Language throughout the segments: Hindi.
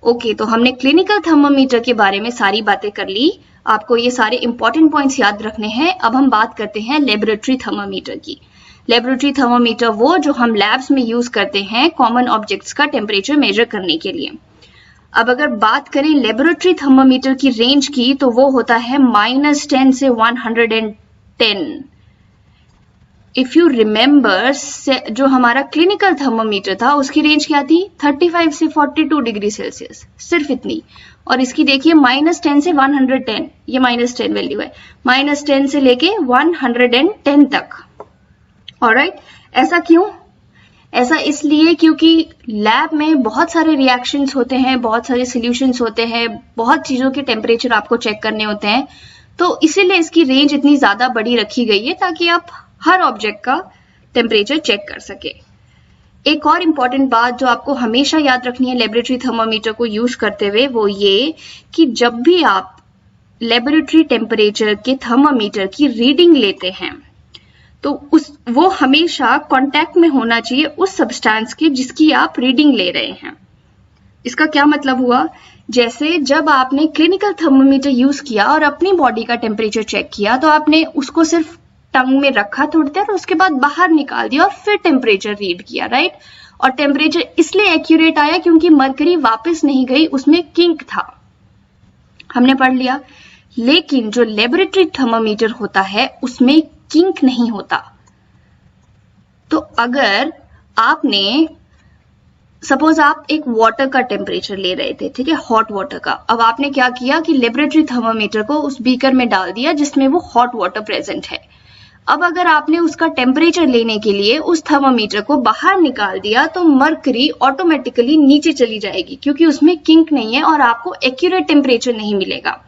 ओके, तो हमने क्लिनिकल थर्मामीटर के बारे में सारी बातें कर ली। आपको ये सारे इंपॉर्टेंट पॉइंट्स याद रखने हैं। अब हम बात करते हैं लेबोरेटरी थर्मामीटर की। लेबोरेटरी थर्मामीटर वो जो हम लैब्स में यूज करते हैं कॉमन ऑब्जेक्ट्स का टेम्परेचर मेजर करने के लिए। अब अगर बात करें लेबोरेटरी थर्मामीटर की रेंज की, तो वो होता है -10 से 110। इफ यू रिमेंबर, जो हमारा क्लिनिकल थर्मामीटर था उसकी रेंज क्या थी? 35 से 42 डिग्री सेल्सियस, सिर्फ इतनी। और इसकी देखिए -10 से 110, ये -10 वैल्यू है, -10 से लेके 110 तक। ऑलराइट, ऐसा क्यों? ऐसा इसलिए क्योंकि लैब में बहुत सारे रिएक्शंस होते हैं, बहुत सारे सॉल्यूशंस होते हैं, बहुत चीजों के टेम्परेचर आपको चेक करने होते हैं, तो इसीलिए इसकी रेंज इतनी ज्यादा बड़ी रखी गई है ताकि आप हर ऑब्जेक्ट का टेम्परेचर चेक कर सके। एक और इम्पॉर्टेंट बात जो आपको हमेशा याद रखनी है लेबोरेटरी थर्मामीटर को यूज करते हुए, वो ये कि जब भी आप लेबोरेटरी टेम्परेचर के थर्मामीटर की रीडिंग लेते हैं तो वो हमेशा कांटेक्ट में होना चाहिए उस सब्सटेंस के जिसकी आप रीडिंग ले रहे हैं। इसका क्या मतलब हुआ? जैसे जब आपने क्लिनिकल थर्मामीटर यूज किया और अपनी बॉडी का टेम्परेचर चेक किया, तो आपने उसको सिर्फ टंग में रखा थोड़ी देर, उसके बाद बाहर निकाल दिया और फिर टेम्परेचर रीड किया, राइट? और टेम्परेचर इसलिए एक्यूरेट आया क्योंकि मरकरी वापस नहीं गई, उसमें किंक था, हमने पढ़ लिया। लेकिन जो लेबोरेटरी थर्मामीटर होता है उसमें किंक नहीं होता। तो अगर आपने सपोज आप एक वाटर का टेम्परेचर ले रहे थे, ठीक है, हॉट वाटर का, अब आपने क्या किया कि लेबोरेटरी थर्मामीटर को उस बीकर में डाल दिया जिसमें वो हॉट वाटर प्रेजेंट है। अब अगर आपने उसका टेम्परेचर लेने के लिए उस थर्मामीटर को बाहर निकाल दिया तो मरकरी ऑटोमेटिकली नीचे चली जाएगी क्योंकि उसमें किंक नहीं है और आपको एक्यूरेट टेम्परेचर नहीं मिलेगा।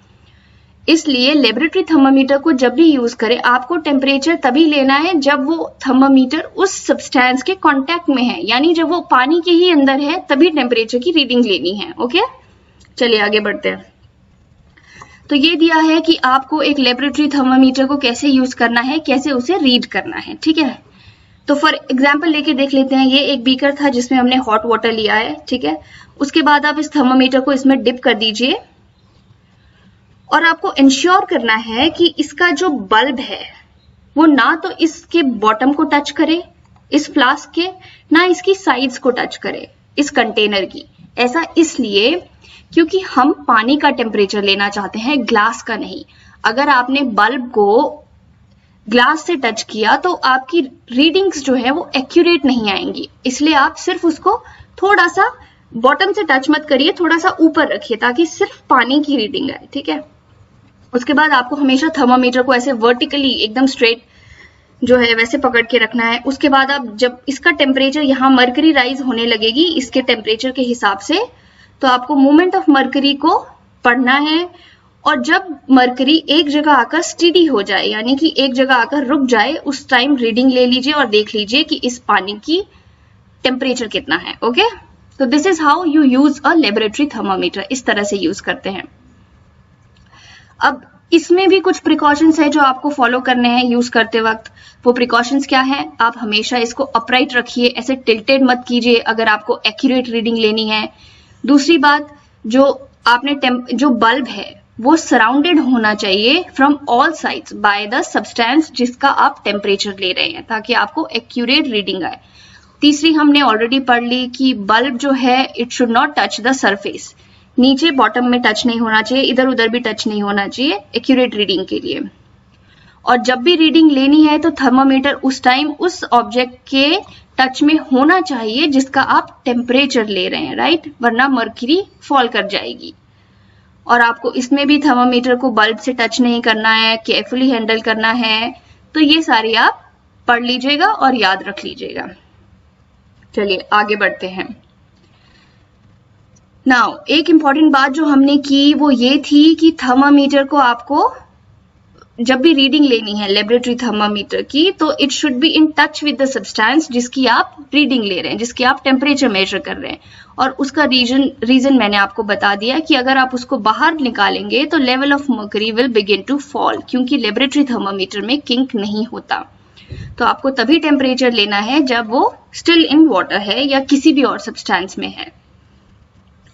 इसलिए लेबोरेटरी थर्मामीटर को जब भी यूज करें, आपको टेम्परेचर तभी लेना है जब वो थर्मामीटर उस सब्सटेंस के कांटेक्ट में है, यानी जब वो पानी के ही अंदर है तभी टेम्परेचर की रीडिंग लेनी है। ओके, चलिए आगे बढ़ते हैं। तो ये दिया है कि आपको एक लेबोरेटरी थर्मामीटर को कैसे यूज करना है, कैसे उसे रीड करना है, ठीक है। तो फॉर एग्जाम्पल लेके देख लेते हैं। ये एक बीकर था जिसमें हमने हॉट वाटर लिया है, ठीक है। उसके बाद आप इस थर्मामीटर को इसमें डिप कर दीजिए और आपको इंश्योर करना है कि इसका जो बल्ब है वो ना तो इसके बॉटम को टच करे, इस फ्लास्क के, ना इसकी साइड्स को टच करे, इस कंटेनर की। ऐसा इसलिए क्योंकि हम पानी का टेम्परेचर लेना चाहते हैं, ग्लास का नहीं। अगर आपने बल्ब को ग्लास से टच किया तो आपकी रीडिंग्स जो है वो एक्यूरेट नहीं आएंगी, इसलिए आप सिर्फ उसको थोड़ा सा बॉटम से टच मत करिए, थोड़ा सा ऊपर रखिए ताकि सिर्फ पानी की रीडिंग आए, ठीक है। उसके बाद आपको हमेशा थर्मामीटर को ऐसे वर्टिकली एकदम स्ट्रेट जो है वैसे पकड़ के रखना है। उसके बाद आप जब इसका टेम्परेचर यहाँ मरकरी राइज होने लगेगी इसके टेम्परेचर के हिसाब से, तो आपको मूवमेंट ऑफ मरकरी को पढ़ना है। और जब मरकरी एक जगह आकर स्टेडी हो जाए, यानी कि एक जगह आकर रुक जाए, उस टाइम रीडिंग ले लीजिए और देख लीजिए कि इस पानी की टेम्परेचर कितना है। ओके, तो this is how you use a laboratory thermometer, इस तरह से यूज करते हैं। अब इसमें भी कुछ प्रिकॉशंस है जो आपको फॉलो करने हैं यूज करते वक्त। वो प्रिकॉशंस क्या है? आप हमेशा इसको अपराइट रखिए, ऐसे टिल्टेड मत कीजिए अगर आपको एक्यूरेट रीडिंग लेनी है। दूसरी बात, जो आपने जो बल्ब है वो सराउंडेड होना चाहिए from all sides by the substance जिसका आप टेम्परेचर ले रहे हैं, ताकि आपको एक्यूरेट रीडिंग आए। तीसरी हमने ऑलरेडी पढ़ ली कि बल्ब जो है it should not touch the surface, नीचे बॉटम में टच नहीं होना चाहिए, इधर उधर भी टच नहीं होना चाहिए एक्यूरेट रीडिंग के लिए। और जब भी रीडिंग लेनी है तो थर्मामीटर उस टाइम उस ऑब्जेक्ट के टच में होना चाहिए जिसका आप टेम्परेचर ले रहे हैं, राइट, वरना मरकरी फॉल कर जाएगी। और आपको इसमें भी थर्मामीटर को बल्ब से टच नहीं करना है, केयरफुली हैंडल करना है। तो ये सारी आप पढ़ लीजिएगा और याद रख लीजिएगा। चलिए आगे बढ़ते हैं। नाउ एक इंपॉर्टेंट बात जो हमने की वो ये थी कि थर्मामीटर को आपको जब भी रीडिंग लेनी है लेबोरेटरी थर्मामीटर की, तो it should be in touch with the substance जिसकी आप रीडिंग ले रहे हैं, जिसकी आप टेम्परेचर मेजर कर रहे हैं। और उसका रीजन मैंने आपको बता दिया कि अगर आप उसको बाहर निकालेंगे तो level of mercury will begin to fall, क्योंकि लेबोरेटरी थर्मामीटर में किंक नहीं होता। तो आपको तभी टेम्परेचर लेना है जब वो स्टिल इन वाटर है या किसी भी और सब्सटेंस में है।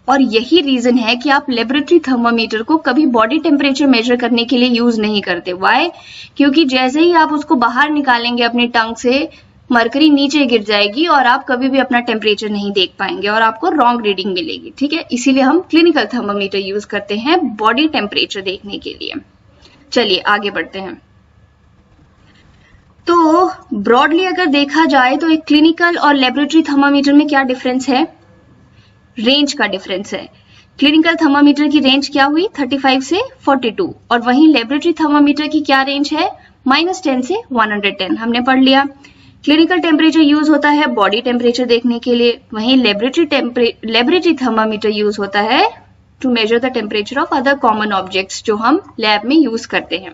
और यही रीजन है कि आप लेबोरेटरी थर्मामीटर को कभी बॉडी टेम्परेचर मेजर करने के लिए यूज नहीं करते। व्हाई? क्योंकि जैसे ही आप उसको बाहर निकालेंगे अपनी टंग से, मरकरी नीचे गिर जाएगी और आप कभी भी अपना टेम्परेचर नहीं देख पाएंगे और आपको रॉन्ग रीडिंग मिलेगी। ठीक है, इसीलिए हम क्लिनिकल थर्मामीटर यूज करते हैं बॉडी टेम्परेचर देखने के लिए। चलिए आगे बढ़ते हैं। तो ब्रॉडली अगर देखा जाए तो एक क्लिनिकल और लेबोरेटरी थर्मामीटर में क्या डिफरेंस है? रेंज का डिफरेंस है। क्लिनिकल थर्मामीटर की रेंज क्या हुई? 35 से 42, और वहीं लेबोरेटरी थर्मामीटर की क्या रेंज है? -10 से 110। हमने पढ़ लिया। क्लिनिकल टेम्परेचर यूज होता है बॉडी टेम्परेचर देखने के लिए, वहीं लेबोरेटरी थर्मामीटर यूज होता है to measure the temperature of other common objects जो हम लैब में यूज करते हैं।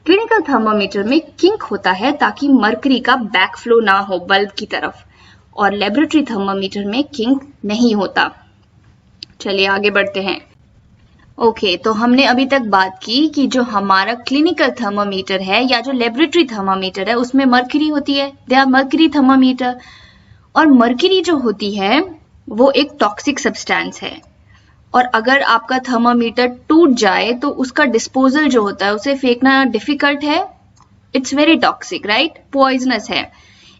क्लिनिकल थर्मामीटर में किंक होता है ताकि मरकरी का बैकफ्लो ना हो बल्ब की तरफ, और लेबोरेटरी थर्मामीटर में किंक नहीं होता। चलिए आगे बढ़ते हैं। ओके, तो हमने अभी तक बात की कि जो हमारा क्लिनिकल थर्मामीटर है या जो लेबोरेटरी थर्मामीटर है उसमें मरकरी होती है, दे आर मरकरी थर्मामीटर। और मरकरी जो होती है वो एक टॉक्सिक सब्सटेंस है, और अगर आपका थर्मामीटर टूट जाए तो उसका डिस्पोजल जो होता है, उसे फेंकना डिफिकल्ट है। It's very toxic, right, poisonous है।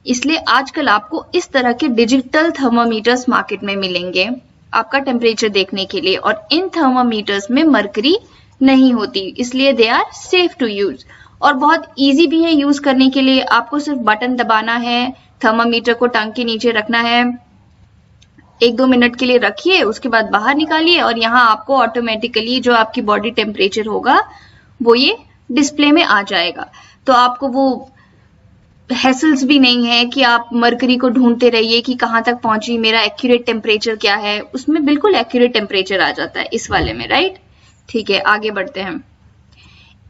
इसलिए आजकल आपको इस तरह के डिजिटल थर्मामीटर्स मार्केट में मिलेंगे आपका टेम्परेचर देखने के लिए, और इन थर्मामीटर्स में मरकरी नहीं होती, इसलिए they are safe to use और बहुत इजी भी है यूज करने के लिए। आपको सिर्फ बटन दबाना है, थर्मामीटर को टंग के नीचे रखना है, 1-2 मिनट के लिए रखिए, उसके बाद बाहर निकालिए और यहाँ आपको ऑटोमेटिकली जो आपकी बॉडी टेम्परेचर होगा वो ये डिस्प्ले में आ जाएगा। तो आपको वो हैसल्स भी नहीं है कि आप मरकरी को ढूंढते रहिए कि कहाँ तक पहुंची, मेरा एक्यूरेट टेम्परेचर क्या है। उसमें बिल्कुल एक्यूरेट टेम्परेचर आ जाता है इस वाले में, राइट। ठीक है, आगे बढ़ते हैं।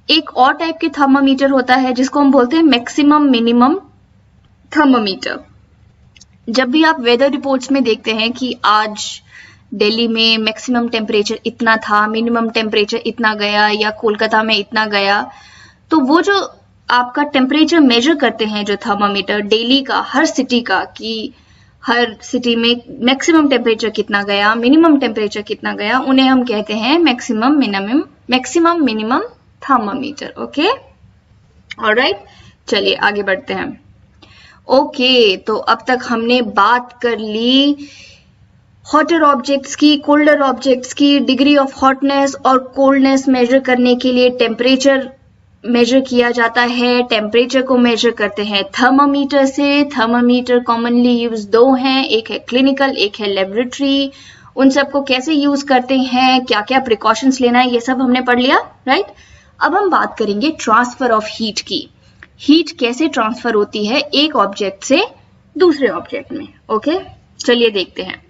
एक और टाइप के थर्मामीटर होता है जिसको हम बोलते हैं मैक्सिमम मिनिमम थर्मामीटर। जब भी आप वेदर रिपोर्ट्स में देखते हैं कि आज दिल्ली में मैक्सिमम टेम्परेचर इतना था, मिनिमम टेम्परेचर इतना गया, या कोलकाता में इतना गया, तो वो जो आपका टेम्परेचर मेजर करते हैं जो थर्मामीटर दिल्ली का, हर सिटी का, कि हर सिटी में मैक्सिमम टेम्परेचर कितना गया, मिनिमम टेम्परेचर कितना गया, उन्हें हम कहते हैं maximum minimum thermometer. Okay, alright, चलिए आगे बढ़ते हैं। ओके, तो अब तक हमने बात कर ली हॉटर ऑब्जेक्ट्स की, कोल्डर ऑब्जेक्ट्स की, डिग्री ऑफ हॉटनेस और कोल्डनेस मेजर करने के लिए टेम्परेचर मेजर किया जाता है। टेम्परेचर को मेजर करते हैं थर्मामीटर से। थर्मामीटर कॉमनली यूज 2 हैं, एक है क्लिनिकल, एक है लेबोरेटरी। उन सबको कैसे यूज करते हैं, क्या क्या प्रिकॉशंस लेना है, ये सब हमने पढ़ लिया, राइट। अब हम बात करेंगे ट्रांसफर ऑफ हीट की। हीट कैसे ट्रांसफर होती है एक ऑब्जेक्ट से दूसरे ऑब्जेक्ट में। ओके, चलिए देखते हैं।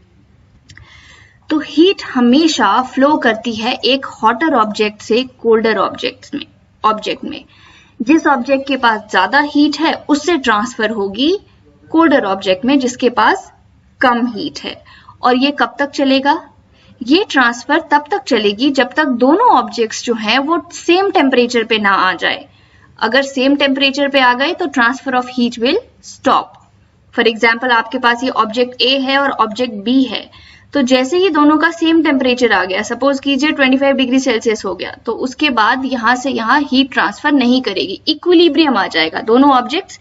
तो हीट हमेशा फ्लो करती है एक हॉटर ऑब्जेक्ट से कोल्डर ऑब्जेक्ट में। जिस ऑब्जेक्ट के पास ज्यादा हीट है उससे ट्रांसफर होगी कोल्डर ऑब्जेक्ट में जिसके पास कम हीट है। और ये कब तक चलेगा? ये ट्रांसफर तब तक चलेगी जब तक दोनों ऑब्जेक्ट्स जो हैं वो सेम टेम्परेचर पे ना आ जाए। अगर सेम टेम्परेचर पे आ गए तो transfer of heat will stop. For example, आपके पास ये ऑब्जेक्ट ए है और ऑब्जेक्ट बी है, तो जैसे ही दोनों का सेम टेम्परेचर आ गया, सपोज कीजिए 25 डिग्री सेल्सियस हो गया, तो उसके बाद यहां से यहां हीट ट्रांसफर नहीं करेगी, इक्विलिब्रियम आ जाएगा, दोनों ऑब्जेक्ट्स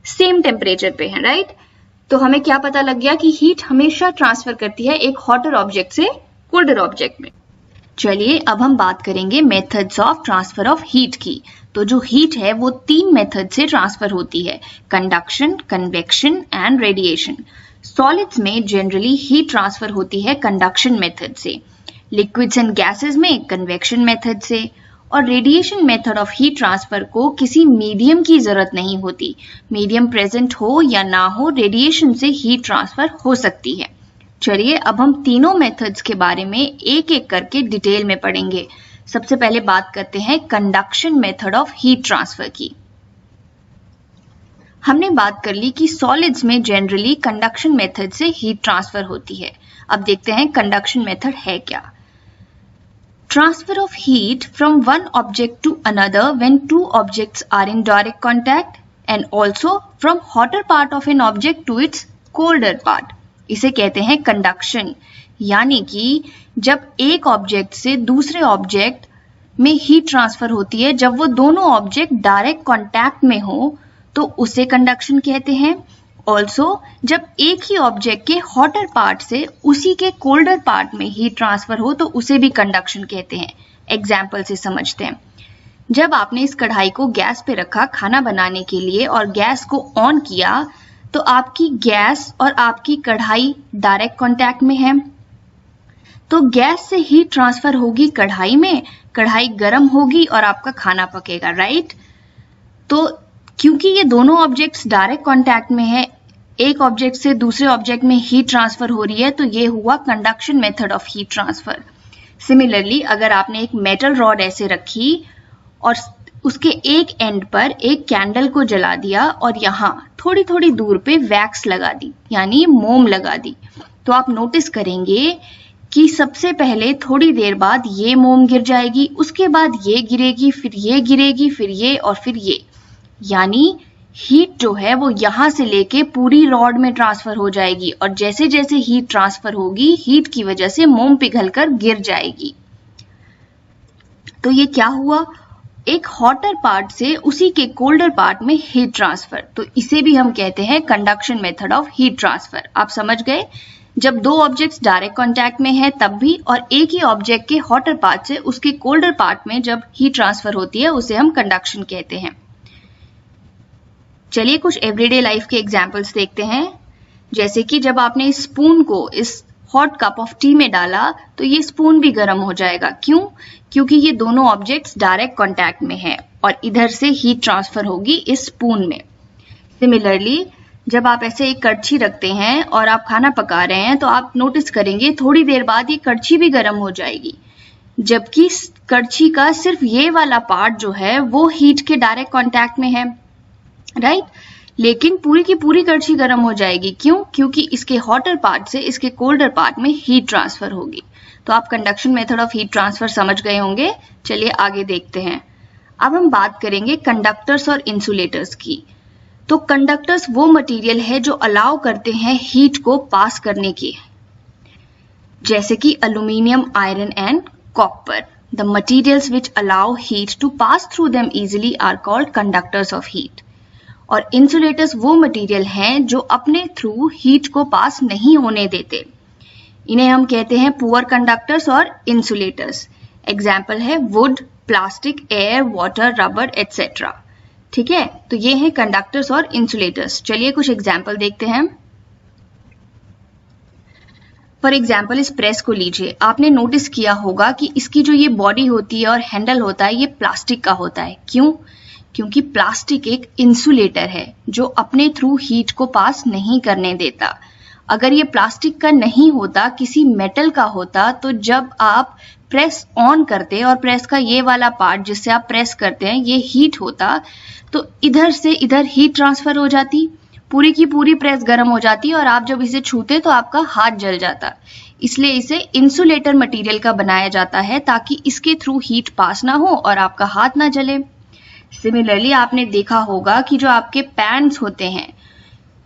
सेम टेम्परेचर पे हैं, राइट। तो हमें क्या पता लग गया कि हीट हमेशा ट्रांसफर करती है एक हॉटर ऑब्जेक्ट से कोल्डर ऑब्जेक्ट में। चलिए अब हम बात करेंगे methods of transfer of heat की। तो जो हीट है वो 3 मेथड से ट्रांसफर होती है, conduction, convection and radiation. Solids में जनरली हीट ट्रांसफर होती है कंडक्शन मेथड से, लिक्विड्स एंड गैसेस में कन्वेक्शन मेथड से, और radiation method of heat transfer को किसी मीडियम की जरूरत नहीं होती। मीडियम प्रेजेंट हो या ना हो, रेडिएशन से हीट ट्रांसफर हो सकती है। चलिए अब हम तीनों मेथड्स के बारे में एक एक करके डिटेल में पढ़ेंगे। सबसे पहले बात करते हैं conduction method of heat transfer की। हमने बात कर ली कि सॉलिड्स में जनरली कंडक्शन मेथड से हीट ट्रांसफर होती है। अब देखते हैं कंडक्शन मेथड है क्या। Transfer of heat from one object to another when 2 objects are in direct contact and also from hotter part of an object to its colder part, इसे कहते हैं कंडक्शन। यानी कि जब एक ऑब्जेक्ट से दूसरे ऑब्जेक्ट में हीट ट्रांसफर होती है, जब वो दोनों ऑब्जेक्ट डायरेक्ट कांटेक्ट में हो तो उसे कंडक्शन कहते हैं। ऑल्सो जब एक ही ऑब्जेक्ट के हॉटर पार्ट से उसी के कोल्डर पार्ट में हीट ट्रांसफर हो तो उसे भी कंडक्शन कहते हैं। एग्जाम्पल से समझते हैं। जब आपने इस कढ़ाई को गैस पे रखा खाना बनाने के लिए और गैस को ऑन किया तो आपकी गैस और आपकी कढ़ाई डायरेक्ट कांटेक्ट में है, तो गैस से हीट ट्रांसफर होगी कढ़ाई में, कढ़ाई गर्म होगी और आपका खाना पकेगा, राइट। तो क्योंकि ये दोनों ऑब्जेक्ट्स डायरेक्ट कांटेक्ट में है, एक ऑब्जेक्ट से दूसरे ऑब्जेक्ट में हीट ट्रांसफर हो रही है, तो ये हुआ conduction method of heat transfer. Similarly अगर आपने एक मेटल रॉड ऐसे रखी और उसके एक एंड पर एक कैंडल को जला दिया और यहाँ थोड़ी थोड़ी दूर पे वैक्स लगा दी, यानी मोम लगा दी, तो आप नोटिस करेंगे कि सबसे पहले थोड़ी देर बाद ये मोम गिर जाएगी, उसके बाद ये गिरेगी, फिर ये गिरेगी, फिर ये और फिर ये, यानी हीट जो है वो यहां से लेके पूरी रॉड में ट्रांसफर हो जाएगी और जैसे जैसे हीट ट्रांसफर होगी हीट की वजह से मोम पिघलकर गिर जाएगी। तो ये क्या हुआ, एक हॉटर पार्ट से उसी के कोल्डर पार्ट में हीट ट्रांसफर, तो इसे भी हम कहते हैं conduction method of heat transfer. आप समझ गए, जब दो ऑब्जेक्ट्स डायरेक्ट कांटेक्ट में है तब भी, और एक ही ऑब्जेक्ट के हॉटर पार्ट से उसके कोल्डर पार्ट में जब हीट ट्रांसफर होती है उसे हम कंडक्शन कहते हैं। चलिए कुछ एवरीडे लाइफ के एग्जांपल्स देखते हैं। जैसे कि जब आपने इस स्पून को इस हॉट कप ऑफ टी में डाला तो ये स्पून भी गर्म हो जाएगा। क्यों? क्योंकि ये दोनों ऑब्जेक्ट्स डायरेक्ट कांटेक्ट में है और इधर से हीट ट्रांसफर होगी इस स्पून में। सिमिलरली जब आप ऐसे एक कड़छी रखते हैं और आप खाना पका रहे हैं तो आप नोटिस करेंगे थोड़ी देर बाद ये कड़छी भी गर्म हो जाएगी, जबकि कड़छी का सिर्फ ये वाला पार्ट जो है वो हीट के डायरेक्ट कांटेक्ट में है, राइट। लेकिन पूरी की पूरी कड़छी गर्म हो जाएगी। क्यों? क्योंकि इसके हॉटर पार्ट से इसके कोल्डर पार्ट में हीट ट्रांसफर होगी। तो आप conduction method of heat transfer समझ गए होंगे। चलिए आगे देखते हैं। अब हम बात करेंगे कंडक्टर्स और इंसुलेटर्स की। तो कंडक्टर्स वो मटेरियल है जो अलाउ करते हैं हीट को पास करने की, जैसे कि aluminium, iron and copper. The materials which allow heat to pass through them easily are called conductors of heat. और इंसुलेटर्स वो मटेरियल हैं जो अपने थ्रू हीट को पास नहीं होने देते, इन्हें हम कहते हैं पुअर कंडक्टर्स और इंसुलेटर्स। एग्जाम्पल है would, plastic, air, water, rubber etcetera. ठीक है, तो ये हैं कंडक्टर्स और इंसुलेटर्स। चलिए कुछ एग्जाम्पल देखते हैं। फॉर एग्जाम्पल इस प्रेस को लीजिए। आपने नोटिस किया होगा कि इसकी जो ये बॉडी होती है और हैंडल होता है ये प्लास्टिक का होता है। क्यों? क्योंकि प्लास्टिक एक इंसुलेटर है जो अपने थ्रू हीट को पास नहीं करने देता। अगर ये प्लास्टिक का नहीं होता, किसी मेटल का होता, तो जब आप प्रेस ऑन करते और प्रेस का ये वाला पार्ट जिससे आप प्रेस करते हैं ये हीट होता, तो इधर से इधर हीट ट्रांसफर हो जाती, पूरी की पूरी प्रेस गर्म हो जाती और आप जब इसे छूते तो आपका हाथ जल जाता। इसलिए इसे इंसुलेटर मटेरियल का बनाया जाता है ताकि इसके थ्रू हीट पास ना हो और आपका हाथ ना जले। सिमिलरली आपने देखा होगा कि जो आपके पैन्स होते हैं,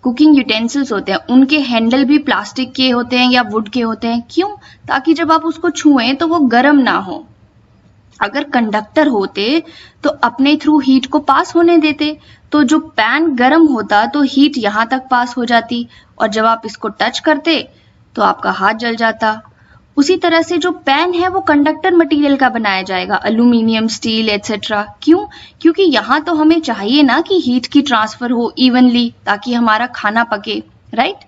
कुकिंग यूटेंसिल्स होते हैं, उनके हैंडल भी प्लास्टिक के होते हैं या वुड के होते हैं। क्यों? ताकि जब आप उसको छुएं तो वो गर्म ना हो। अगर कंडक्टर होते तो अपने थ्रू हीट को पास होने देते, तो जो पैन गर्म होता तो हीट यहां तक पास हो जाती और जब आप इसको टच करते तो आपका हाथ जल जाता। उसी तरह से जो पैन है वो कंडक्टर मटेरियल का बनाया जाएगा, एल्यूमिनियम, स्टील एटसेट्रा। क्यों? क्योंकि यहाँ तो हमें चाहिए ना कि हीट की ट्रांसफर हो इवनली ताकि हमारा खाना पके, राइट।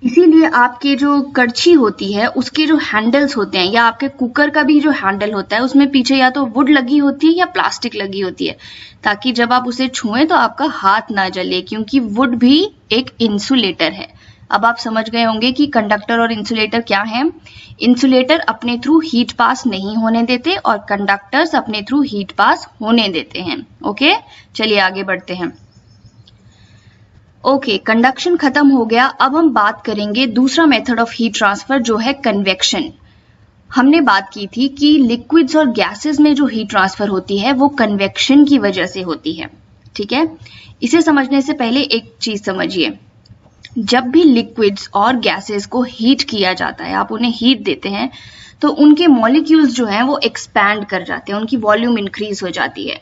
इसीलिए आपके जो कड़छी होती है उसके जो हैंडल्स होते हैं या आपके कुकर का भी जो हैंडल होता है उसमें पीछे या तो वुड लगी होती है या प्लास्टिक लगी होती है, ताकि जब आप उसे छुएं तो आपका हाथ ना जले, क्योंकि वुड भी एक इंसुलेटर है। अब आप समझ गए होंगे कि कंडक्टर और इंसुलेटर क्या है। इंसुलेटर अपने थ्रू हीट पास नहीं होने देते और कंडक्टर्स अपने थ्रू हीट पास होने देते हैं। ओके, चलिए आगे बढ़ते हैं। ओके, कंडक्शन खत्म हो गया। अब हम बात करेंगे दूसरा मेथड ऑफ हीट ट्रांसफर जो है कन्वेक्शन। हमने बात की थी कि लिक्विड्स और गैसेस में जो हीट ट्रांसफर होती है वो कन्वेक्शन की वजह से होती है। ठीक है, इसे समझने से पहले एक चीज समझिए। जब भी लिक्विड्स और गैसेस को हीट किया जाता है, आप उन्हें हीट देते हैं, तो उनके मॉलिक्यूल्स जो हैं वो एक्सपैंड कर जाते हैं, उनकी वॉल्यूम इंक्रीज हो जाती है।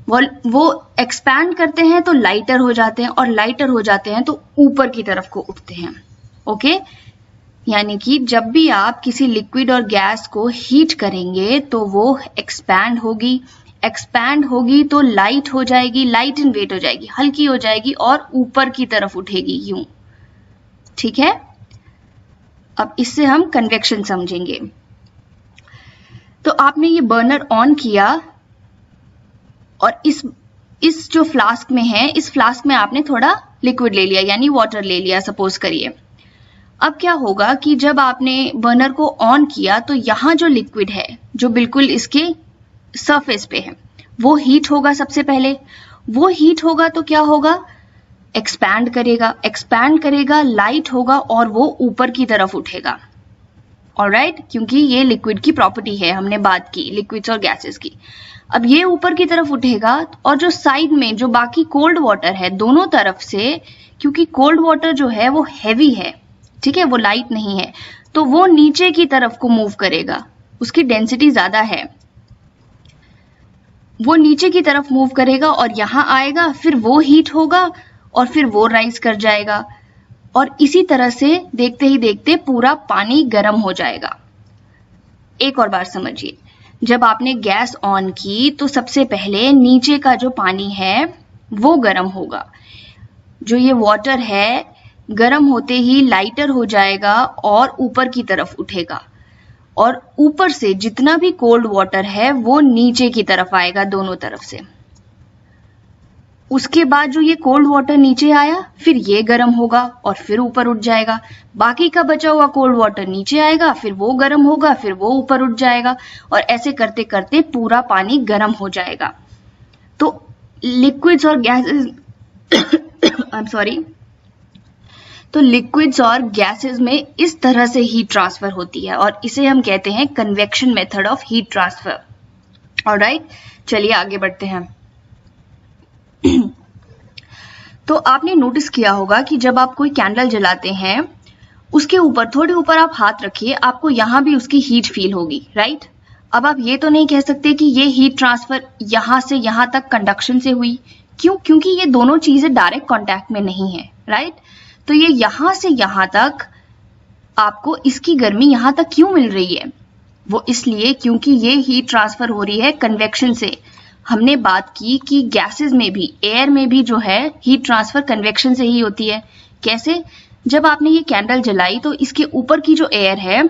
वो एक्सपैंड करते हैं तो लाइटर हो जाते हैं, और लाइटर हो जाते हैं तो ऊपर की तरफ को उठते हैं। ओके, यानी कि जब भी आप किसी लिक्विड और गैस को हीट करेंगे तो वो एक्सपैंड होगी, एक्सपैंड होगी तो लाइट हो जाएगी, लाइट इन वेट हो जाएगी, हल्की हो जाएगी और ऊपर की तरफ उठेगी यूं। ठीक है, अब इससे हम कन्वेक्शन समझेंगे। तो आपने ये बर्नर ऑन किया और इस जो फ्लास्क में है, इस फ्लास्क में आपने थोड़ा लिक्विड ले लिया, यानी वाटर ले लिया सपोज करिए। अब क्या होगा कि जब आपने बर्नर को ऑन किया तो यहां जो लिक्विड है जो बिल्कुल इसके सरफेस पे है वो हीट होगा। सबसे पहले वो हीट होगा तो क्या होगा, एक्सपैंड करेगा, एक्सपैंड करेगा, लाइट होगा और वो ऊपर की तरफ उठेगा। ऑलराइट, क्योंकि ये लिक्विड की प्रॉपर्टी है, हमने बात की लिक्विड्स और गैसेस की। अब ये ऊपर की तरफ उठेगा और जो साइड में जो बाकी कोल्ड वाटर है दोनों तरफ से, क्योंकि कोल्ड वाटर जो है वो हैवी है, ठीक है, वो लाइट नहीं है, तो वो नीचे की तरफ को मूव करेगा, उसकी डेंसिटी ज्यादा है, वो नीचे की तरफ मूव करेगा और यहां आएगा, फिर वो हीट होगा और फिर वो राइज कर जाएगा, और इसी तरह से देखते ही देखते पूरा पानी गर्म हो जाएगा। एक और बार समझिए, जब आपने गैस ऑन की तो सबसे पहले नीचे का जो पानी है वो गर्म होगा, जो ये वाटर है गर्म होते ही लाइटर हो जाएगा और ऊपर की तरफ उठेगा, और ऊपर से जितना भी कोल्ड वाटर है वो नीचे की तरफ आएगा दोनों तरफ से। उसके बाद जो ये कोल्ड वाटर नीचे आया फिर ये गर्म होगा और फिर ऊपर उठ जाएगा, बाकी का बचा हुआ कोल्ड वाटर नीचे आएगा, फिर वो गर्म होगा, फिर वो ऊपर उठ जाएगा, और ऐसे करते करते पूरा पानी गर्म हो जाएगा। तो लिक्विड्स और गैसेस आई एम सॉरी, तो लिक्विड्स और गैसेस में इस तरह से हीट ट्रांसफर होती है और इसे हम कहते हैं convection method of heat transfer. Alright, चलिए आगे बढ़ते हैं। तो आपने नोटिस किया होगा कि जब आप कोई कैंडल जलाते हैं उसके ऊपर थोड़े ऊपर आप हाथ रखिए, आपको यहां भी उसकी हीट फील होगी, राइट। अब आप ये तो नहीं कह सकते कि ये हीट ट्रांसफर यहां से यहां तक कंडक्शन से हुई, क्यों? क्योंकि ये दोनों चीजें डायरेक्ट कांटेक्ट में नहीं है, राइट। तो ये यहां से यहां तक आपको इसकी गर्मी यहां तक क्यों मिल रही है? वो इसलिए क्योंकि ये हीट ट्रांसफर हो रही है कन्वेक्शन से। हमने बात की कि गैसेस में भी, एयर में भी जो है हीट ट्रांसफर कन्वेक्शन से ही होती है। कैसे? जब आपने ये कैंडल जलाई तो इसके ऊपर की जो एयर है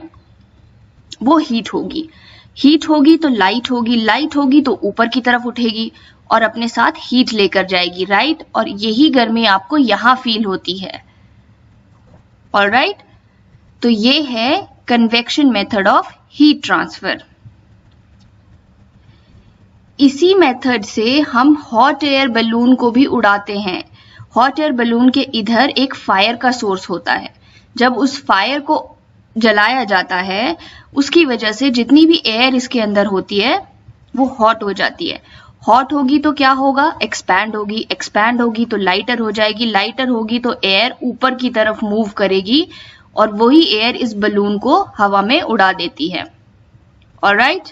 वो हीट होगी, हीट होगी तो लाइट होगी, लाइट होगी तो ऊपर की तरफ उठेगी और अपने साथ हीट लेकर जाएगी, राइट। और यही गर्मी आपको यहां फील होती है। ऑलराइट, तो ये है convection method of heat transfer. इसी मेथड से हम हॉट एयर बलून को भी उड़ाते हैं। हॉट एयर बलून के इधर एक फायर का सोर्स होता है। जब उस फायर को जलाया जाता है उसकी वजह से जितनी भी एयर इसके अंदर होती है वो हॉट हो जाती है। हॉट होगी तो क्या होगा? एक्सपैंड होगी, एक्सपैंड होगी तो लाइटर हो जाएगी, लाइटर होगी तो एयर ऊपर की तरफ मूव करेगी और वही एयर इस बलून को हवा में उड़ा देती है। ऑलराइट,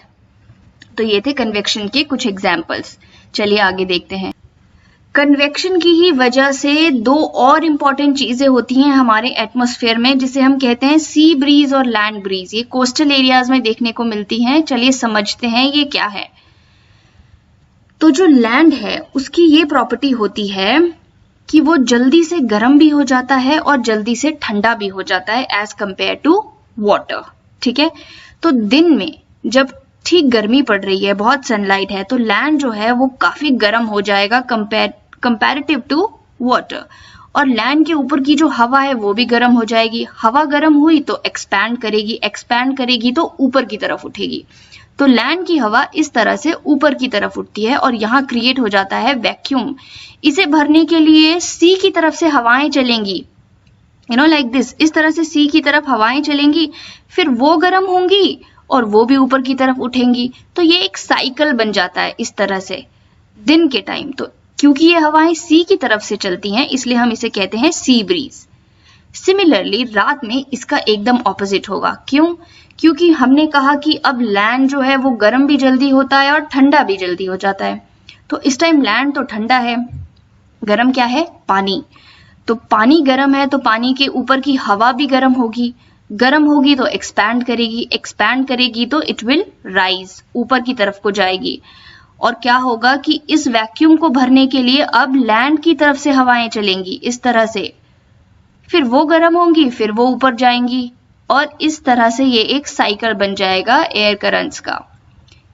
तो ये थे कन्वेक्शन के कुछ एग्जाम्पल्स। चलिए आगे देखते हैं। कन्वेक्शन की ही वजह से दो और इंपॉर्टेंट चीजें होती हैं हमारे एटमॉस्फेयर में, जिसे हम कहते हैं सी ब्रीज और लैंड ब्रीज। ये कोस्टल एरियाज में देखने को मिलती हैं। चलिए समझते हैं ये क्या है। तो जो लैंड है उसकी ये प्रॉपर्टी होती है कि वो जल्दी से गर्म भी हो जाता है और जल्दी से ठंडा भी हो जाता है एज कंपेयर टू वाटर। ठीक है, तो दिन में जब ठीक गर्मी पड़ रही है, बहुत सनलाइट है, तो लैंड जो है वो काफी गर्म हो जाएगा कंपैरेटिव टू वाटर। और लैंड के ऊपर की जो हवा है वो भी गर्म हो जाएगी। हवा गर्म हुई तो एक्सपैंड करेगी, एक्सपैंड करेगी तो ऊपर की तरफ उठेगी। तो लैंड की हवा इस तरह से ऊपर की तरफ उठती है और यहाँ क्रिएट हो जाता है वैक्यूम। इसे भरने के लिए सी की तरफ से हवाएं चलेंगी, लाइक दिस, इस तरह से सी की तरफ हवाएं चलेंगी, फिर वो गर्म होंगी और वो भी ऊपर की तरफ उठेंगी। तो ये एक साइकिल बन जाता है इस तरह से दिन के टाइम। तो क्योंकि ये हवाएं सी की तरफ से चलती हैं इसलिए हम इसे कहते हैं सी ब्रीज। सिमिलरली रात में इसका एकदम ऑपोजिट होगा। क्यों? क्योंकि हमने कहा कि अब लैंड जो है वो गर्म भी जल्दी होता है और ठंडा भी जल्दी हो जाता है। तो इस टाइम लैंड तो ठंडा है, गर्म क्या है? पानी। तो पानी गर्म है तो पानी के ऊपर की हवा भी गर्म होगी, गर्म होगी तो एक्सपैंड करेगी, एक्सपैंड करेगी तो इट विल राइज, ऊपर की तरफ को जाएगी। और क्या होगा कि इस वैक्यूम को भरने के लिए अब लैंड की तरफ से हवाएं चलेंगी इस तरह से, फिर वो गर्म होंगी, फिर वो ऊपर जाएंगी, और इस तरह से ये एक साइकिल बन जाएगा एयर करंट्स का।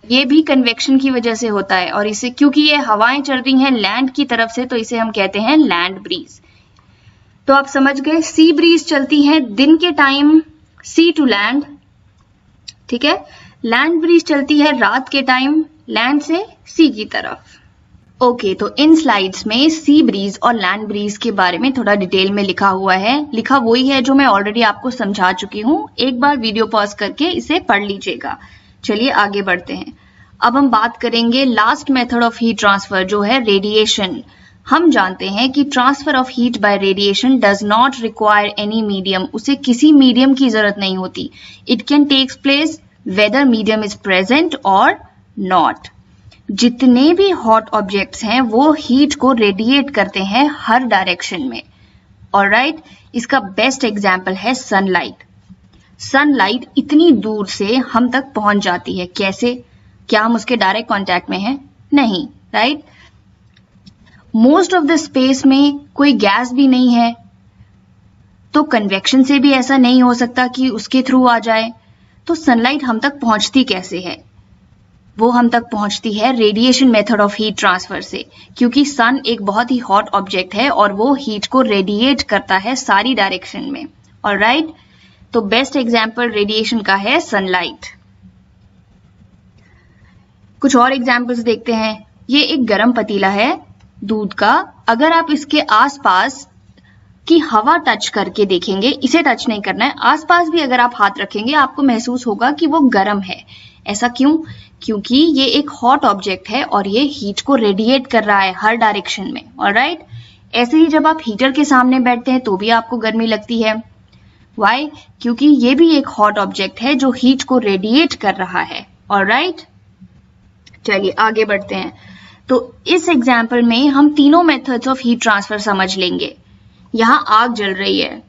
ये भी कन्वेक्शन की वजह से होता है, और इसे क्योंकि ये हवाएं चल रही हैं लैंड की तरफ से तो इसे हम कहते हैं लैंड ब्रीज। तो आप समझ गए, सी ब्रीज चलती है दिन के टाइम सी टू लैंड, ठीक है। लैंड ब्रीज चलती है रात के टाइम लैंड से सी की तरफ। ओके, तो इन स्लाइड्स में सी ब्रीज और लैंड ब्रीज के बारे में थोड़ा डिटेल में लिखा हुआ है। लिखा वही है जो मैं ऑलरेडी आपको समझा चुकी हूँ, एक बार वीडियो पॉज करके इसे पढ़ लीजिएगा। चलिए आगे बढ़ते हैं। अब हम बात करेंगे last method of heat transfer जो है रेडिएशन। हम जानते हैं कि transfer of heat by radiation does not require any medium, उसे किसी मीडियम की जरूरत नहीं होती। It can takes place whether medium is present और नॉट। जितने भी हॉट ऑब्जेक्ट्स हैं वो हीट को रेडिएट करते हैं हर डायरेक्शन में, ऑलराइट। इसका बेस्ट एग्जांपल है सनलाइट। सनलाइट इतनी दूर से हम तक पहुंच जाती है, कैसे? क्या हम उसके डायरेक्ट कांटेक्ट में हैं? नहीं, right. Most of the space में कोई गैस भी नहीं है, तो कन्वेक्शन से भी ऐसा नहीं हो सकता कि उसके थ्रू आ जाए। तो सनलाइट हम तक पहुंचती कैसे है? वो हम तक पहुंचती है radiation method of heat transfer से, क्योंकि सन एक बहुत ही हॉट ऑब्जेक्ट है और वो हीट को रेडिएट करता है सारी डायरेक्शन में, ऑलराइट। तो बेस्ट एग्जांपल रेडिएशन का है सनलाइट। कुछ और एग्जांपल्स देखते हैं। ये एक गरम पतीला है दूध का, अगर आप इसके आसपास की हवा टच करके देखेंगे, इसे टच नहीं करना है, आसपास भी अगर आप हाथ रखेंगे आपको महसूस होगा कि वो गर्म है। ऐसा क्यों? क्योंकि ये एक हॉट ऑब्जेक्ट है और ये हीट को रेडिएट कर रहा है हर डायरेक्शन में, ऑलराइट। ऐसे ही जब आप हीटर के सामने बैठते हैं तो भी आपको गर्मी लगती है। व्हाई? क्योंकि ये भी एक हॉट ऑब्जेक्ट है जो हीट को रेडिएट कर रहा है, ऑलराइट। चलिए आगे बढ़ते हैं। तो इस एग्जाम्पल में हम तीनों मेथड्स ऑफ हीट ट्रांसफर समझ लेंगे। यहाँ आग जल रही है,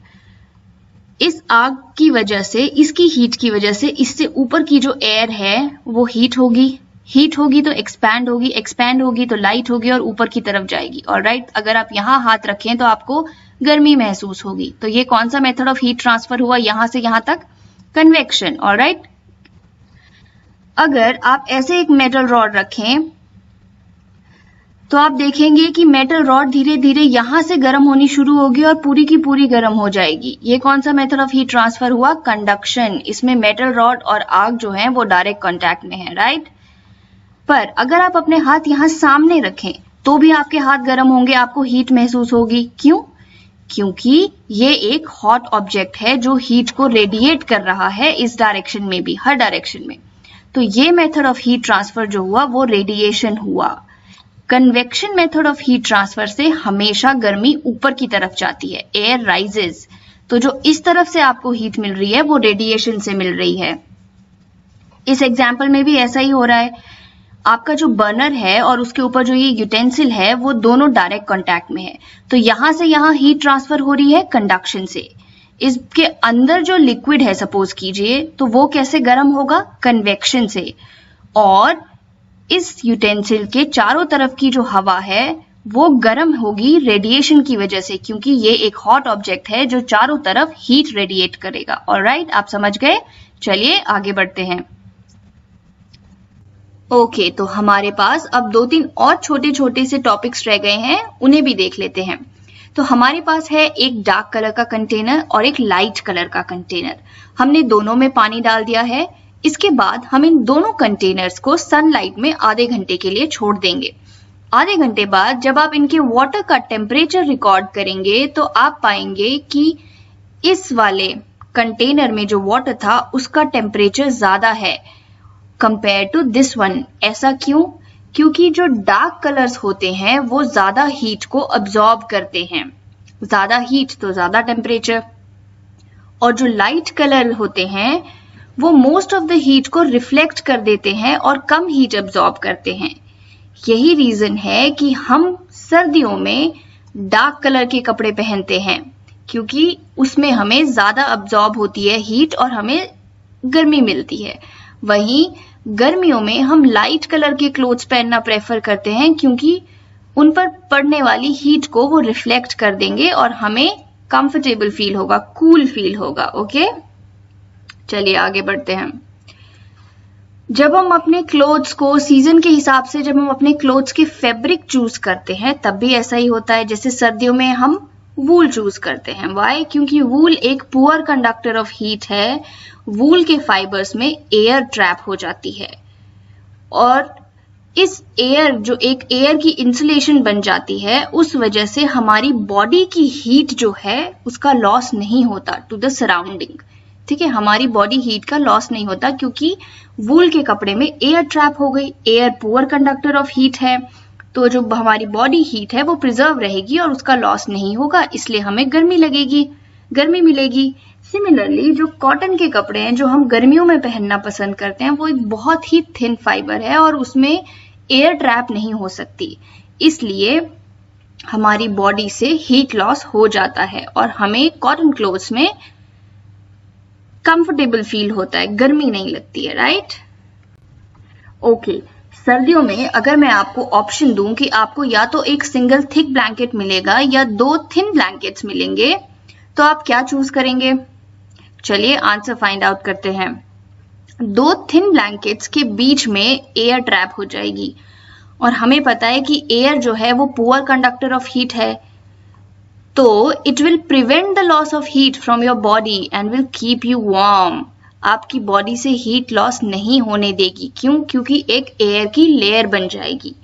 इस आग की वजह से, इसकी हीट की वजह से इससे ऊपर की जो एयर है वो हीट होगी, हीट होगी तो एक्सपैंड होगी, एक्सपैंड होगी तो लाइट होगी और ऊपर की तरफ जाएगी, ऑलराइट। अगर आप यहाँ हाथ रखें तो आपको गर्मी महसूस होगी। तो ये कौन सा मेथड ऑफ हीट ट्रांसफर हुआ यहां से यहां तक? Convection, alright. अगर आप ऐसे एक मेटल रॉड रखें तो आप देखेंगे कि मेटल रॉड धीरे धीरे यहां से गर्म होनी शुरू होगी और पूरी की पूरी गर्म हो जाएगी। ये कौन सा मेथड ऑफ हीट ट्रांसफर हुआ? कंडक्शन। इसमें मेटल रॉड और आग जो है वो डायरेक्ट कांटेक्ट में है, राइट। पर अगर आप अपने हाथ यहां सामने रखें तो भी आपके हाथ गर्म होंगे, आपको हीट महसूस होगी। क्यों? क्योंकि ये एक हॉट ऑब्जेक्ट है जो हीट को रेडिएट कर रहा है इस डायरेक्शन में भी, हर डायरेक्शन में। तो ये मेथड ऑफ हीट ट्रांसफर जो हुआ वो रेडिएशन हुआ। Convection method of heat transfer से हमेशा गर्मी ऊपर की तरफ जाती है, एयर राइजेस। तो जो इस तरफ से आपको हीट मिल रही है वो रेडिएशन से मिल रही है। इस एग्जाम्पल में भी ऐसा ही हो रहा है। आपका जो बर्नर है और उसके ऊपर जो ये यूटेंसिल है वो दोनों डायरेक्ट कांटेक्ट में है, तो यहां से यहां हीट ट्रांसफर हो रही है कंडक्शन से। इसके अंदर जो लिक्विड है सपोज कीजिए, तो वो कैसे गर्म होगा? कन्वेक्शन से। और इस यूटेंसिल के चारों तरफ की जो हवा है वो गर्म होगी रेडिएशन की वजह से, क्योंकि ये एक हॉट ऑब्जेक्ट है जो चारों तरफ हीट रेडिएट करेगा, ऑलराइट। आप समझ गए? चलिए आगे बढ़ते हैं। ओके, तो हमारे पास अब 2-3 और छोटे छोटे से टॉपिक्स रह गए हैं, उन्हें भी देख लेते हैं। तो हमारे पास है एक डार्क कलर का कंटेनर और एक लाइट कलर का कंटेनर। हमने दोनों में पानी डाल दिया है। इसके बाद हम इन दोनों कंटेनर्स को सनलाइट में आधे घंटे के लिए छोड़ देंगे। आधे घंटे बाद जब आप इनके वाटर का टेम्परेचर रिकॉर्ड करेंगे तो आप पाएंगे कि इस वाले कंटेनर में जो वाटर था उसका टेम्परेचर ज्यादा है कंपेयर टू दिस वन। ऐसा क्यों? क्योंकि जो डार्क कलर्स होते हैं वो ज्यादा हीट को अब्सॉर्ब करते हैं। ज्यादा हीट तो ज्यादा टेम्परेचर, और जो लाइट कलर होते हैं वो मोस्ट ऑफ द हीट को रिफ्लेक्ट कर देते हैं और कम हीट एब्जॉर्ब करते हैं। यही रीजन है कि हम सर्दियों में डार्क कलर के कपड़े पहनते हैं, क्योंकि उसमें हमें ज्यादा अब्जॉर्ब होती है हीट और हमें गर्मी मिलती है। वहीं गर्मियों में हम लाइट कलर के क्लोथ्स पहनना प्रेफर करते हैं, क्योंकि उन पर पड़ने वाली हीट को वो रिफ्लेक्ट कर देंगे और हमें कंफर्टेबल फील होगा, कूल फील होगा। ओके, चलिए आगे बढ़ते हैं। जब हम अपने क्लोथ्स को सीजन के हिसाब से, जब हम अपने क्लोथ्स के फैब्रिक चूज करते हैं तब भी ऐसा ही होता है। जैसे सर्दियों में हम वूल चूज करते हैं। वाई? क्योंकि वूल एक पुअर कंडक्टर ऑफ हीट है। वूल के फाइबर्स में एयर ट्रैप हो जाती है और इस एयर, जो एक एयर की इंसुलेशन बन जाती है, उस वजह से हमारी बॉडी की हीट जो है उसका लॉस नहीं होता टू द सराउंडिंग। ठीक है, हमारी बॉडी हीट का लॉस नहीं होता क्योंकि वूल के कपड़े में एयर ट्रैप हो गई। Air poor conductor of heat है, तो जो हमारी बॉडी हीट है वो प्रिजर्व रहेगी और उसका लॉस नहीं होगा, इसलिए हमें गर्मी मिलेगी। सिमिलरली जो कॉटन के कपड़े हैं जो हम गर्मियों में पहनना पसंद करते हैं, वो एक बहुत ही थिन फाइबर है और उसमें एयर ट्रैप नहीं हो सकती, इसलिए हमारी बॉडी से हीट लॉस हो जाता है और हमें कॉटन क्लोथ्स में कंफर्टेबल फील होता है, गर्मी नहीं लगती है। राइट? ओके, सर्दियों में अगर मैं आपको ऑप्शन दूं कि आपको या तो एक सिंगल थिक ब्लैंकेट मिलेगा या 2 थिन ब्लैंकेट्स मिलेंगे, तो आप क्या चूज करेंगे? चलिए आंसर फाइंड आउट करते हैं। 2 थिन ब्लैंकेट्स के बीच में एयर ट्रैप हो जाएगी और हमें पता है कि एयर जो है वो पुअर कंडक्टर ऑफ हीट है, तो it will prevent the loss of heat from your body and will keep you warm. आपकी बॉडी से हीट लॉस नहीं होने देगी। क्यों? क्योंकि एक एयर की लेयर बन जाएगी।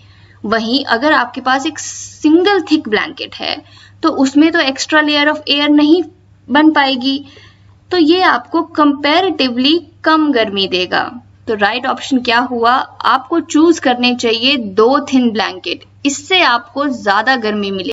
वहीं अगर आपके पास एक सिंगल थिक ब्लैंकेट है तो उसमें तो एक्स्ट्रा लेयर ऑफ एयर नहीं बन पाएगी, तो ये आपको कंपैरेटिवली कम गर्मी देगा। तो राइट ऑप्शन क्या हुआ? आपको चूज करने चाहिए 2 थिन ब्लैंकेट, इससे आपको ज्यादा गर्मी मिलेगी।